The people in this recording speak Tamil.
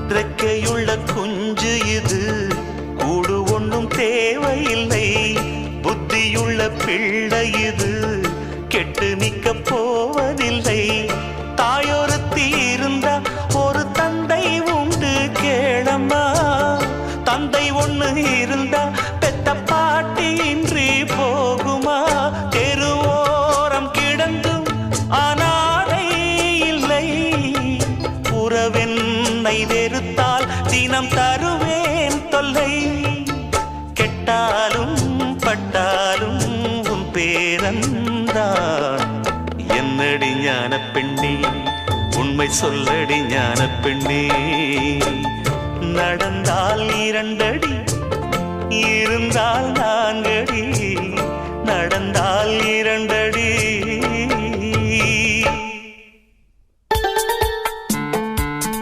இறக்கையுள்ள குஞ்சு இது, கூடு ஒன்றும் தேவையில்லை. புத்தியுள்ள பிள்ளை இது, கெட்டு நிக்க போவதில்லை. தாயொருத்தி இருந்தா ஒரு தந்தை உண்டு கேளம்மா. தந்தை ஒண்ணு இருந்தா பெத்த பாட்டி இன்றி போகுமா? தெருவோரம் கிடந்தும் அனாதை இல்லை. உறவென்னை வெறுத்தால் தினம் தருவேன் தொல்லை. கெட்டாலும் பட்டாலும் உன் பேரன்தான். என்னடி ஞான பெண்ணே, உண்மை சொல்லடி ஞான பெண்ணே. நடந்தால் 2 அடி, இருந்தால் 4 அடி. நடந்தால்